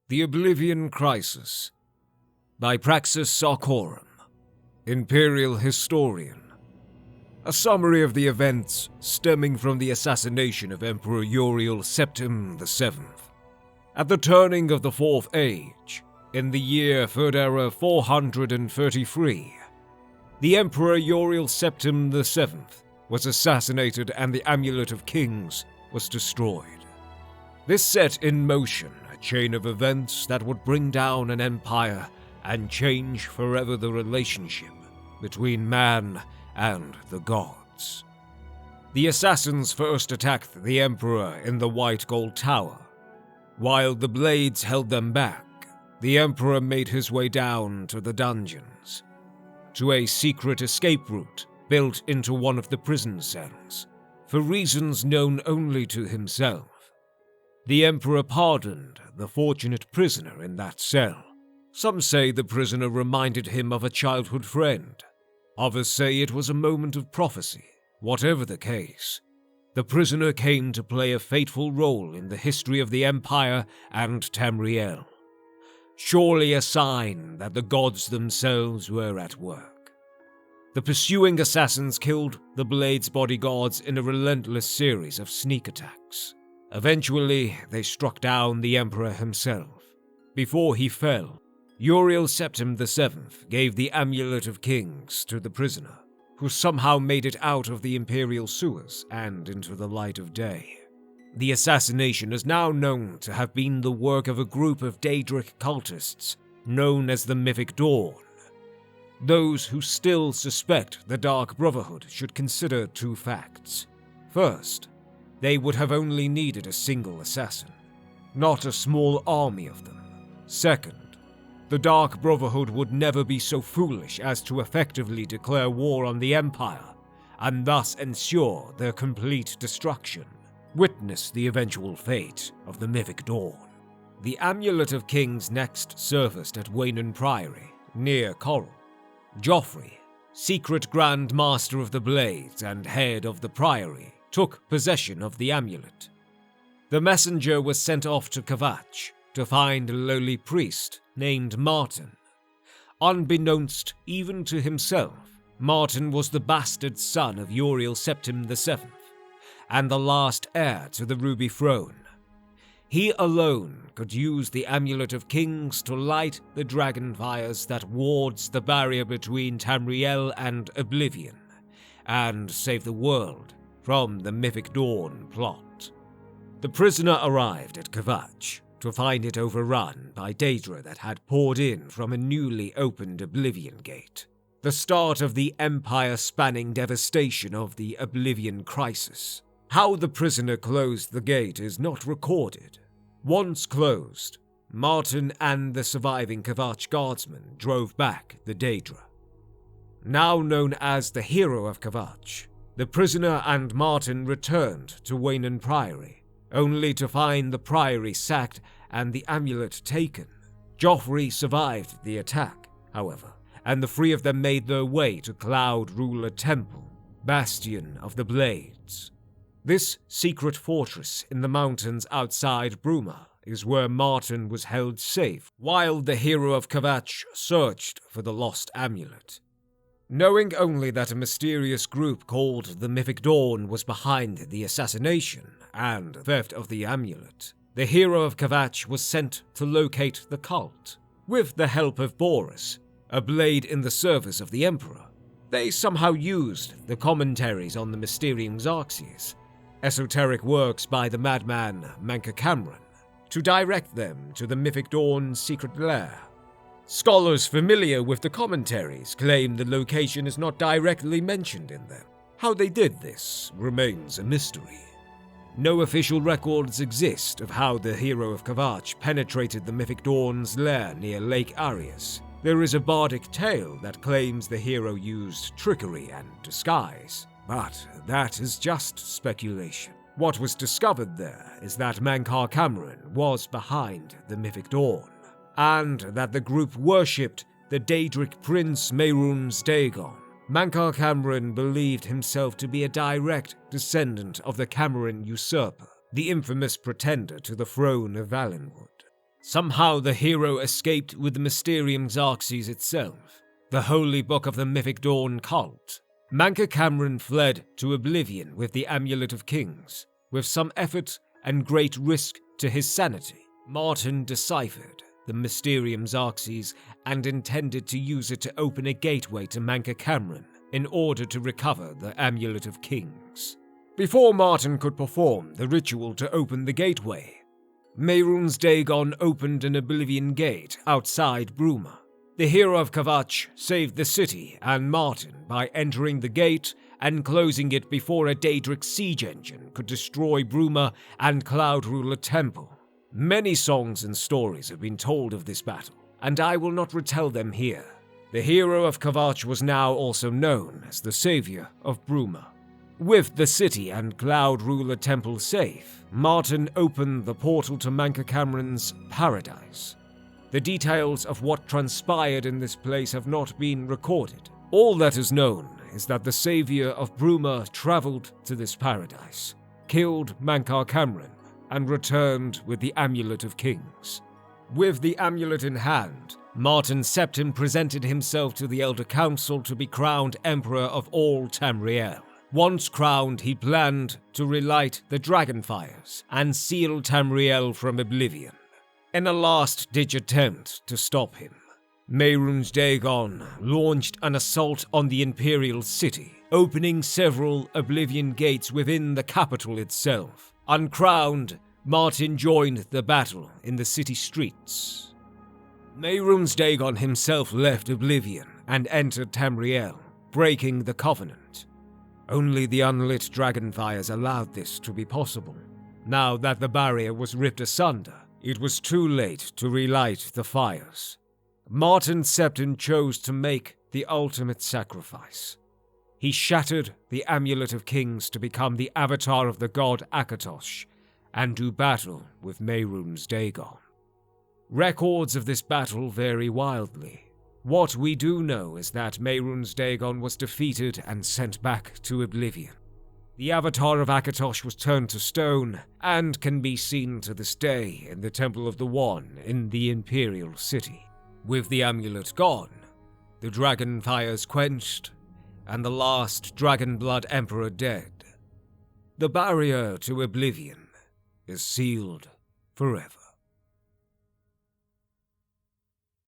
The Oblivion Crisis by Praxis Sarcorum, Imperial Historian. A summary of the events stemming from the assassination of Emperor Uriel Septim VII. At the turning of the Fourth Age, in the year Third Era 433, the Emperor Uriel Septim VII was assassinated and the Amulet of Kings was destroyed. This set in motion a chain of events that would bring down an empire and change forever the relationship between man and the gods. The assassins first attacked the Emperor in the White Gold Tower. While the Blades held them back, the Emperor made his way down to the dungeons, to a secret escape route built into one of the prison cells, for reasons known only to himself. The Emperor pardoned the fortunate prisoner in that cell. Some say the prisoner reminded him of a childhood friend. Others say it was a moment of prophecy. Whatever the case, the prisoner came to play a fateful role in the history of the Empire and Tamriel. Surely a sign that the gods themselves were at work. The pursuing assassins killed the Blades' bodyguards in a relentless series of sneak attacks. Eventually, they struck down the Emperor himself. Before he fell, Uriel Septim VII gave the Amulet of Kings to the prisoner, who somehow made it out of the Imperial sewers and into the light of day. The assassination is now known to have been the work of a group of daedric cultists known as the Mythic Dawn. Those who still suspect the Dark Brotherhood should consider two facts. First, they would have only needed a single assassin, not a small army of them. Second, the Dark Brotherhood would never be so foolish as to effectively declare war on the Empire, and thus ensure their complete destruction. Witness the eventual fate of the Mythic Dawn. The Amulet of Kings next surfaced at Waynon Priory, near Coral. Joffrey, secret Grand Master of the Blades and head of the Priory, took possession of the amulet. The messenger was sent off to Kvatch to find a lowly priest named Martin. Unbeknownst even to himself, Martin was the bastard son of Uriel Septim VII, and the last heir to the Ruby Throne. He alone could use the Amulet of Kings to light the dragon fires that wards the barrier between Tamriel and Oblivion, and save the world from the Mythic Dawn plot. The prisoner arrived at Kvatch to find it overrun by daedra that had poured in from a newly opened Oblivion Gate, the start of the empire-spanning devastation of the Oblivion Crisis. How the prisoner closed the gate is not recorded. Once closed, Martin and the surviving Kvatch guardsmen drove back the daedra. Now known as the Hero of Kvatch, the prisoner and Martin returned to Waynon Priory, only to find the Priory sacked and the amulet taken. Joffrey survived the attack, however, and the three of them made their way to Cloud Ruler Temple, bastion of the Blades. This secret fortress in the mountains outside Bruma is where Martin was held safe while the Hero of Kvatch searched for the lost amulet. Knowing only that a mysterious group called the Mythic Dawn was behind the assassination and theft of the amulet, the Hero of Kvatch was sent to locate the cult. With the help of Boris, a blade in the service of the Emperor, they somehow used the commentaries on the Mysterium Xerxes, esoteric works by the madman Manka Cameron, to direct them to the Mythic Dawn's secret lair. Scholars familiar with the commentaries claim the location is not directly mentioned in them. How they did this remains a mystery. No official records exist of how the Hero of Kvatch penetrated the Mythic Dawn's lair near Lake Arius. There is a bardic tale that claims the hero used trickery and disguise, but that is just speculation. What was discovered there is that Manka Cameron was behind the Mythic Dawn, and that the group worshipped the Daedric prince Mehrunes Dagon. Manka Cameron believed himself to be a direct descendant of the Cameron usurper, the infamous pretender to the throne of Valenwood. Somehow the hero escaped with the Mysterium Xarxes itself, the holy book of the Mythic Dawn cult. Manca Cameron fled to Oblivion with the Amulet of Kings. With some effort and great risk to his sanity, Martin deciphered the Mysterium Xarxes and intended to use it to open a gateway to Manca Cameron in order to recover the Amulet of Kings. Before Martin could perform the ritual to open the gateway, Mehrunes Dagon opened an Oblivion gate outside Bruma. The hero of Kvatch saved the city and Martin by entering the gate and closing it before a daedric siege engine could destroy Bruma and Cloud Ruler Temple. Many songs and stories have been told of this battle, and I will not retell them here. The hero of Kvatch was now also known as the savior of Bruma. With the city and Cloud Ruler Temple safe, Martin opened the portal to Manca Cameron's paradise. The details of what transpired in this place have not been recorded. All that is known is that the savior of Bruma traveled to this paradise, killed Manca Cameron, and returned with the Amulet of Kings. With the amulet in hand, Martin Septim presented himself to the Elder Council to be crowned Emperor of all Tamriel. Once crowned, he planned to relight the Dragonfires and seal Tamriel from oblivion. In a last-ditch attempt to stop him, Mehrunes Dagon launched an assault on the Imperial City, opening several Oblivion gates within the capital itself. Uncrowned, Martin joined the battle in the city streets. Mehrunes Dagon himself left Oblivion and entered Tamriel, breaking the Covenant. Only the unlit Dragonfires allowed this to be possible. Now that the barrier was ripped asunder, it was too late to relight the fires. Martin Septim chose to make the ultimate sacrifice. He shattered the Amulet of Kings to become the avatar of the god Akatosh and do battle with Mehrunes Dagon. Records of this battle vary wildly. What we do know is that Mehrunes Dagon was defeated and sent back to Oblivion. The avatar of Akatosh was turned to stone and can be seen to this day in the Temple of the One in the Imperial City. With the amulet gone, the Dragonfires quenched, and the last Dragonblood Emperor dead, the barrier to Oblivion is sealed forever.